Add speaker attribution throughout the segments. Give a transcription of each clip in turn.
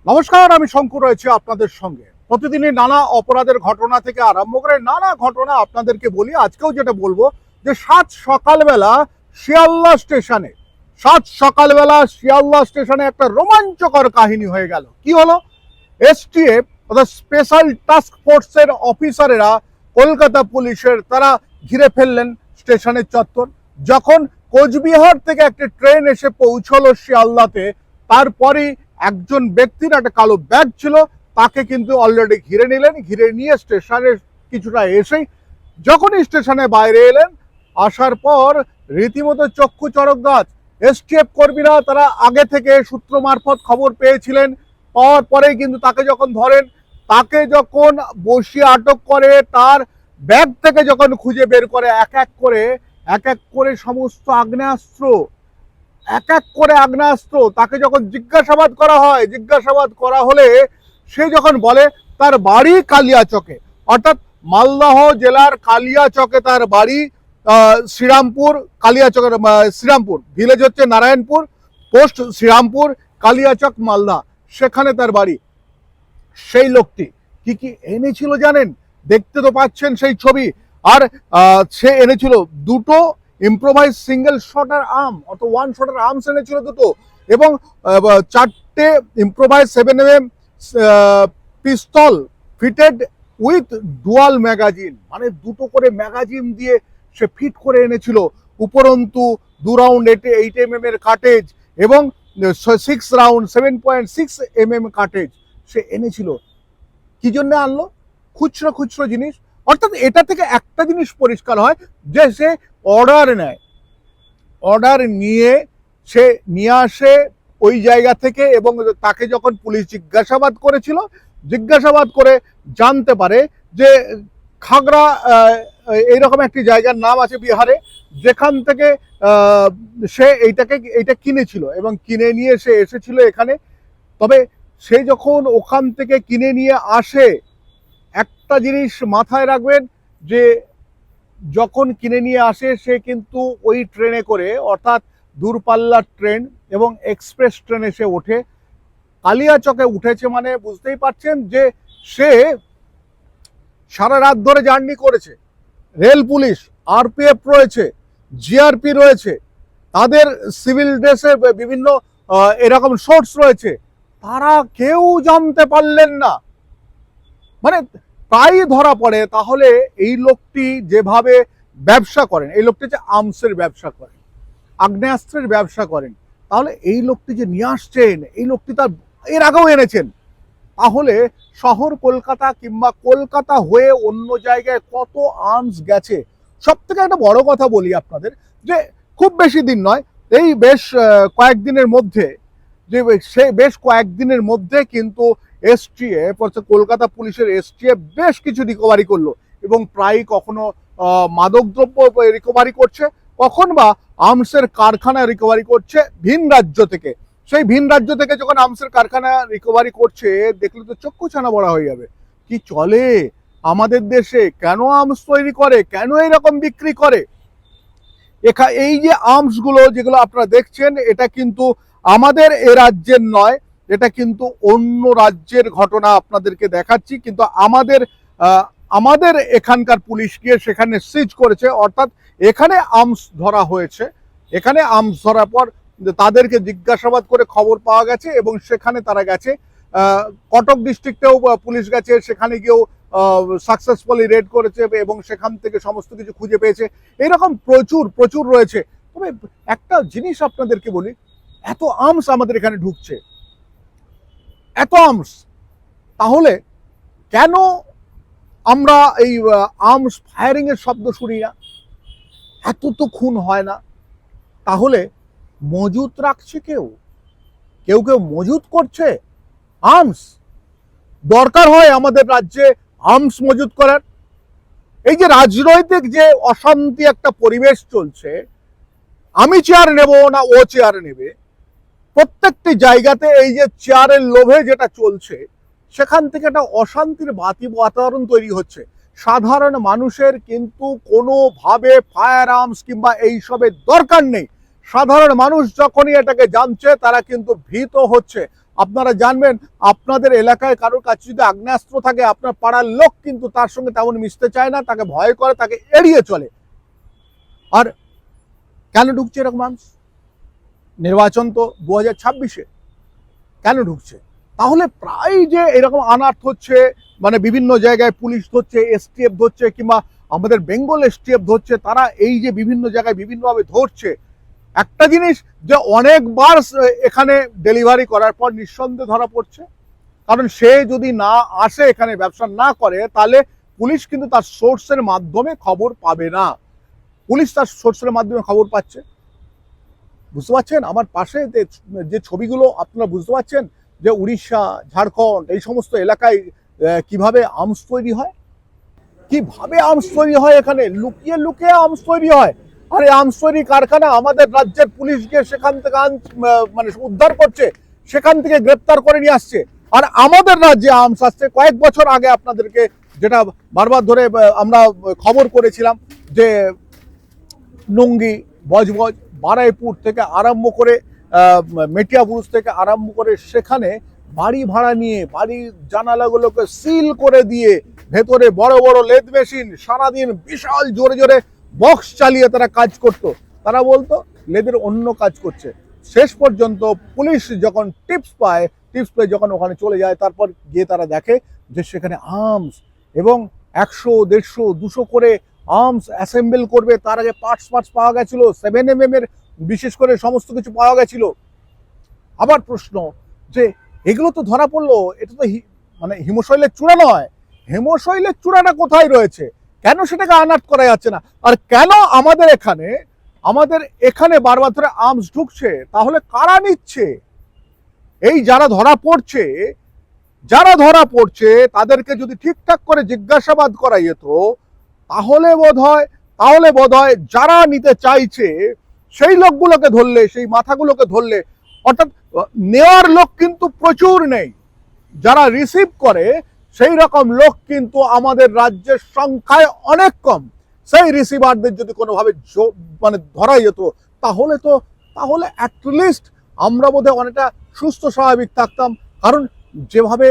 Speaker 1: নমস্কার, আমি শঙ্কর রয়েছে আপনাদের সঙ্গে। প্রতিদিনই নানা অপরাধের ঘটনা থেকে আরম্ভ করে নানা ঘটনা আপনাদেরকে বলি। আজকেও যেটা বলবো যে সাত সকালবেলা শিয়ালদা স্টেশনে একটা রোমাঞ্চকর কাহিনী হয়ে গেল। কি হলো? এসটিএফ অর্থাৎ স্পেশাল টাস্ক ফোর্সের অফিসারেরা কলকাতা পুলিশের তারা ঘিরে ফেললেন স্টেশনের চত্বর। যখন কোচবিহার থেকে একটা ট্রেন এসে পৌঁছলো শিয়ালদাতে, তারপরেই একজন ব্যক্তির একটা কালো ব্যাগ ছিল, তাকে কিন্তু অলরেডি ঘিরে নিলেন। ঘিরে নিয়ে স্টেশনের কিছুটা এসেই যখনই স্টেশনে বাইরে এলেন, আসার পর রীতিমতো চক্ষু চড়ক গাছ। এসটিএফ কর্মীরা তারা আগে থেকে সূত্র মারফত খবর পেয়েছিলেন। পাওয়ার পরেই কিন্তু তাকে যখন ধরেন, তাকে যখন বসিয়ে আটক করে, তার ব্যাগ থেকে যখন খুঁজে বের করে এক এক করে সমস্ত আগ্নেয়াস্ত্র, তাকে যখন জিজ্ঞাসাবাদ করা হয়, জিজ্ঞাসাবাদ করা হলে সে যখন বলে তার বাড়ি কালিয়াচকে, অর্থাৎ মালদহ জেলার কালিয়াচকে তার বাড়ি। শ্রীরামপুর, কালিয়াচকের শ্রীরামপুর ভিলেজ হচ্ছে নারায়ণপুর, পোস্ট শ্রীরামপুর, কালিয়াচক মালদা, সেখানে তার বাড়ি। সেই লোকটি কি কি এনেছিল জানেন? দেখতে তো পাচ্ছেন সেই ছবি। আর সে এনেছিল দুটো ইম্প্রোভাইজ সিঙ্গেল শটার আর্ম, অর্থাৎ ওয়ান শটার আর্মস এনেছিল দুটো, এবং চারটে improvise 7mm pistol fitted with dual magazine, মানে দুটো করে ম্যাগাজিন দিয়ে সে ফিট করে এনেছিল। উপরন্তু 2 রাউন্ড 8mm এর কাটেজ এবং 6 রাউন্ড 7.6mm কাটেজ সে এনেছিল। কি জন্য আনলো? খুচরো খুচরো জিনিস। অর্থাৎ এটা থেকে একটা জিনিস পরিষ্কার হয় যে সে অর্ডার নেয়, অর্ডার নিয়ে সে নিয়ে আসে ওই জায়গা থেকে, এবং তাকে যখন পুলিশ জিজ্ঞাসাবাদ করেছিল, জিজ্ঞাসাবাদ করে জানতে পারে যে খাগড়া এইরকম একটি জায়গার নাম আছে বিহারে, যেখান থেকে সে এইটা কিনেছিল এবং কিনে নিয়ে সে এসেছিল এখানে। তবে সে যখন ওখান থেকে কিনে নিয়ে আসে, একটা জিনিস মাথায় রাখবেন যে যখন কিনে নিয়ে আসে সে কিন্তু ওই ট্রেনে করে, অর্থাৎ দূরপাল্লার ট্রেন এবং এক্সপ্রেস ট্রেনে সে ওঠে। কালিয়াচকে উঠেছে মানে বুঝতেই পারছেন যে সে সারা রাত ধরে জার্নি করেছে। রেল পুলিশ, আরপিএফ রয়েছে, জিআরপি রয়েছে, তাদের সিভিল ড্রেসে বিভিন্ন এরকম সোর্স রয়েছে, তারা কেউ জানতে পারলেন না, মানে প্রায় ধরা পড়ে। তাহলে এই লোকটি যেভাবে ব্যবসা করেন, এই লোকটি যে আর্মসের ব্যবসা করেন, আগ্নেয়াস্ত্রের ব্যবসা করেন, তাহলে এই লোকটি যে নিয়ে আসছেন, এই লোকটি তার এর আগেও এনেছেন। তাহলে শহর কলকাতা কিংবা কলকাতা হয়ে অন্য জায়গায় কত আর্মস গেছে। সব থেকে একটা বড় কথা বলি আপনাদের, যে খুব বেশি দিন নয়, এই বেশ কয়েকদিনের মধ্যে, যে সে বেশ কয়েকদিনের মধ্যে কিন্তু এসটিএফ অর্থাৎ কলকাতা পুলিশের এসটিএফ বেশ কিছু রিকভারি করলো, এবং প্রায় কখনো মাদকদ্রব্য রিকভারি করছে, কখন বা আর্মসের কারখানা রিকভারি করছে ভিন রাজ্য থেকে। সেই ভিন রাজ্য থেকে যখন আর্মসের কারখানা রিকভারি করছে, দেখলে তো চক্ষু ছানা বড়া হয়ে যাবে। কি চলে আমাদের দেশে? কেন আর্মস তৈরি করে? কেন এরকম বিক্রি করে? এই যে আর্মস গুলো যেগুলো আপনারা দেখছেন, এটা কিন্তু আমাদের এ রাজ্যের নয়, এটা কিন্তু অন্য রাজ্যের ঘটনা আপনাদেরকে দেখাচ্ছি। কিন্তু আমাদের এখানকার পুলিশ গিয়ে সেখানে সিজ করেছে, অর্থাৎ এখানে আর্মস ধরা হয়েছে। এখানে আর্মস ধরার পর তাদেরকে জিজ্ঞাসাবাদ করে খবর পাওয়া গেছে, এবং সেখানে তারা গেছে। কটক ডিস্ট্রিক্টেও পুলিশ গেছে, সেখানে গিয়েও সাকসেসফুলি রেড করেছে এবং সেখান থেকে সমস্ত কিছু খুঁজে পেয়েছে। এরকম প্রচুর রয়েছে। তবে একটা জিনিস আপনাদেরকে বলি, এত আর্মস আমাদের এখানে ঢুকছে, এত আর্মস, তাহলে কেন আমরা এই আর্মস ফায়ারিং এর শব্দ শুনি না? এত তো খুন হয় না, তাহলে মজুত রাখছে কেউ মজুত করছে আর্মস। দরকার হয় আমাদের রাজ্যে আর্মস মজুত করার। এই যে রাজনৈতিক যে অশান্তি একটা পরিবেশ চলছে, আমি চেয়ার নেব না ও চেয়ার নেবে, প্রত্যেকটি জায়গাতে এই যে চেয়ারের লোভে যেটা চলছে, সেখান থেকে একটা অশান্তির বাতাবরণ তৈরি হচ্ছে। সাধারণ মানুষের কিন্তু কোনোভাবে ফায়ার আর্মস কিংবা এইসবের দরকার নেই। সাধারণ মানুষ যখনই এটাকে জানছে, তারা কিন্তু ভীত হচ্ছে। আপনারা জানবেন আপনাদের এলাকায় কারোর কাছে যদি আগ্নেয়াস্ত্র থাকে, আপনার পাড়ার লোক কিন্তু তার সঙ্গে তেমন মিশতে চায় না, তাকে ভয় করে, তাকে এড়িয়ে চলে। আর কেন ঢুকছে এরকম মানুষ? নির্বাচন তো 2026-এ, কেন ঢুকছে? তাহলে প্রায় যে এরকম আনার্থ হচ্ছে, মানে বিভিন্ন জায়গায় পুলিশ ধরছে, এসটিএফ ধরছে, কিংবা আমাদের বেঙ্গল এসটিএফ ধরছে, তারা এই যে বিভিন্ন জায়গায় বিভিন্নভাবে ধরছে, একটা জিনিস যে অনেকবার এখানে ডেলিভারি করার পর নিঃসন্দেহে ধরা পড়ছে। কারণ সে যদি না আসে, এখানে ব্যবসা না করে, তাহলে পুলিশ কিন্তু তার সোর্সের মাধ্যমে খবর পাবে না। পুলিশ তার সোর্সের মাধ্যমে খবর পাচ্ছে। বুঝতে পারছেন আমার পাশে যে ছবিগুলো আপনারা বুঝতে পারছেন যে উড়িষ্যা, ঝাড়খণ্ড এই সমস্ত এলাকায় কিভাবে আর্মস তৈরি হয়, কিভাবে আর্মস তৈরি হয়, এখানে লুকিয়ে লুকিয়ে আর্মস তৈরি হয়। আর এই আর্মস তৈরি কারখানা আমাদের রাজ্যের পুলিশ গিয়ে সেখান থেকে মানে উদ্ধার করছে, সেখান থেকে গ্রেপ্তার করে নিয়ে আসছে। আর আমাদের রাজ্যে আর্মস আসছে। কয়েক বছর আগে আপনাদেরকে যেটা বারবার ধরে আমরা খবর করেছিলাম যে নঙ্গি, বজবজ, বারাইপুর থেকে আরম্ভ করে মেটিয়াবুরুজ থেকে আরম্ভ করে সেখানে বাড়ি ভাড়া নিয়ে বাড়ির জানালাগুলোকে সিল করে দিয়ে ভেতরে বড় বড় লেদ মেশিন, সারাদিন বিশাল জোরে জোরে বক্স চালিয়ে তারা কাজ করতো। তারা বলতো লেদের অন্য কাজ করছে। শেষ পর্যন্ত পুলিশ যখন টিপস পেয়ে যখন ওখানে চলে যায়, তারপর গিয়ে তারা দেখে যে সেখানে আর্মস এবং 100, 150, 200 করে আর্মস অ্যাসেম্বল করবে। তার আগে পার্টস পাওয়া গেছিল, 7mm এর বিশেষ করে সমস্ত কিছু পাওয়া গেছিল। আবার প্রশ্ন যে এগুলো তো ধরা পড়লো, এটা তো মানে হিমশৈলের চূড়া নয়, হিমশৈলের চূড়াটা কোথায় রয়েছে? কেন সেটাকে আনার্ট করা যাচ্ছে না? আর কেন আমাদের এখানে বারবার ধরে আর্মস ঢুকছে? তাহলে কারা নিচ্ছে? এই যারা ধরা পড়ছে তাদেরকে যদি ঠিকঠাক করে জিজ্ঞাসাবাদ করা যেত, তাহলে বোধহয় যারা নিতে চাইছে সেই লোকগুলোকে ধরলে, সেই মাথাগুলোকে ধরলে, অর্থাৎ নেওয়ার লোক কিন্তু প্রচুর নেই, যারা রিসিভ করে সেই রকম লোক কিন্তু আমাদের রাজ্যের সংখ্যায় অনেক কম। সেই রিসিভারদের যদি কোনোভাবে মানে ধরা যেত, তাহলে অ্যাটলিস্ট আমরা বোধহয় অনেকটা সুস্থ স্বাভাবিক থাকতাম। কারণ যেভাবে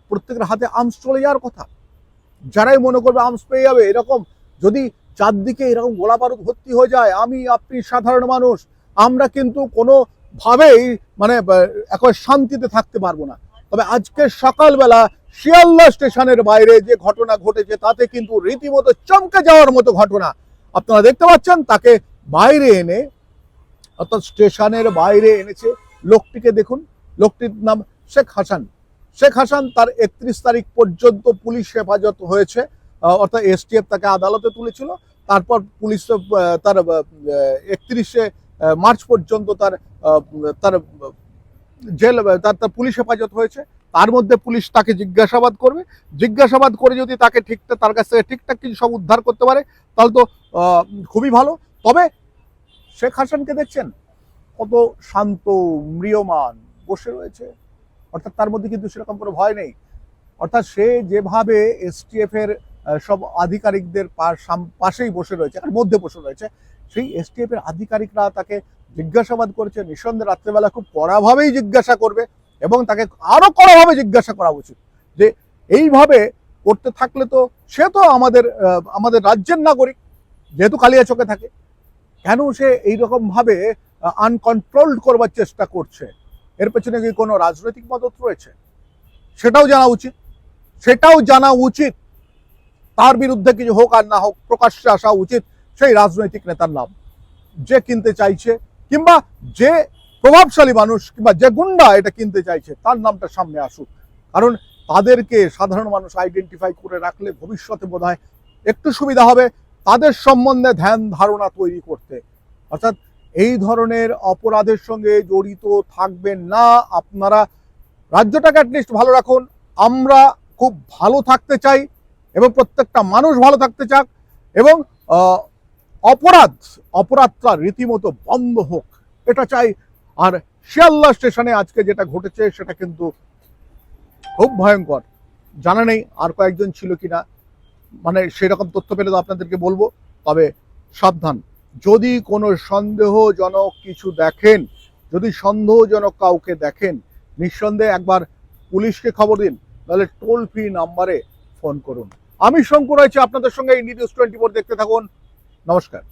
Speaker 1: প্রত্যেকের হাতে আর্মস চলে যাওয়ার কথা, যারাই মনে করবে আর্মস পেয়ে যাবে, এরকম যদি চারদিকে এরকম গোলা বারুদ ভর্তি হয়ে যায়, আপনি সাধারণ মানুষ আমরা কিন্তু কোনোভাবেই মানে একেবারে শান্তিতে থাকতে পারবো না। তবে আজকে সকালবেলা শিয়ালদা স্টেশনের বাইরে যে ঘটনা ঘটেছে, তাতে কিন্তু রীতিমতো চমকে যাওয়ার মতো ঘটনা। আপনারা দেখতে পাচ্ছেন তাকে বাইরে এনে, অর্থাৎ স্টেশনের বাইরে এনেছে লোকটিকে। দেখুন, লোকটির নাম শেখ হাসান। তার 31 তারিখ পর্যন্ত পুলিশ হেফাজত হয়েছে, অর্থাৎ এসটিএফ তাকে আদালতে তুলেছিল। তারপর পুলিশ তার 31শে মার্চ পর্যন্ত তার জেল, তার পুলিশ হেফাজত হয়েছে। তার মধ্যে পুলিশ তাকে জিজ্ঞাসাবাদ করে যদি তাকে তার কাছ থেকে ঠিকঠাক কিছু সব উদ্ধার করতে পারে, তাহলে তো খুবই ভালো। তবে শেখ হাসানকে দেখছেন কত শান্ত, ম্রিয়মান বসে রয়েছে, অর্থাৎ তার মধ্যে কিন্তু সেরকম কোনো ভয় নেই। অর্থাৎ সে যেভাবে এসটিএফ এর সব আধিকারিকদের পাশেই বসে রয়েছে, আর মধ্যে বসে রয়েছে, সেই এসটিএফ এর আধিকারিকরা তাকে জিজ্ঞাসাবাদ করেছে। নিঃসন্দেহে রাত্রেবেলা খুব কড়াভাবেই জিজ্ঞাসা করবে, এবং তাকে আরো কড়াভাবে জিজ্ঞাসা করা উচিত। যে এইভাবে করতে থাকলে তো সে তো আমাদের রাজ্যের নাগরিক, যেহেতু কালিয়াচকে থাকে, কেন সে এইরকম ভাবে আনকন্ট্রোলড করবার চেষ্টা করছে? এর পেছনে কি কোনো রাজনৈতিক মদত রয়েছে? সেটাও জানা উচিত। তার বিরুদ্ধে কিছু হোক আর না হোক, প্রকাশ্যে আসা উচিত সেই রাজনৈতিক নেতার নাম, যে কিনতে চাইছে, কিংবা যে প্রভাবশালী মানুষ, কিংবা যে গুন্ডা এটা কিনতে চাইছে, তার নামটা সামনে আসুক। কারণ তাদেরকে সাধারণ মানুষ আইডেন্টিফাই করে রাখলে ভবিষ্যতে বোধহয় একটু সুবিধা হবে তাদের সম্বন্ধে ধ্যান ধারণা তৈরি করতে। অর্থাৎ এই ধরনের অপরাধের সঙ্গে জড়িত থাকবেন না আপনারা। রাজ্যটাকে অ্যাটলিস্ট ভালো রাখুন। আমরা খুব ভালো থাকতে চাই, এবং প্রত্যেকটা মানুষ ভালো থাকতে চাক, এবং অপরাধটা রীতিমতো বন্ধ হোক, এটা চাই। আর শিয়ালদা স্টেশনে আজকে যেটা ঘটেছে সেটা কিন্তু খুব ভয়ঙ্কর। জানা নেই আর কয়েকজন ছিল কিনা, মানে সেরকম তথ্য পেলে তো আপনাদেরকে বলবো। তবে সাবধান, যদি কোনো সন্দেহজনক কিছু দেখেন, যদি সন্দেহজনক কাউকে দেখেন, নিঃসন্দেহে একবার পুলিশকে খবর দিন, নাহলে টোল ফ্রি নাম্বারে ফোন করুন। আমি শঙ্কর রয়েছে আপনাদের সঙ্গে, ইন্ডি নিউজ 24 দেখতে থাকুন। নমস্কার।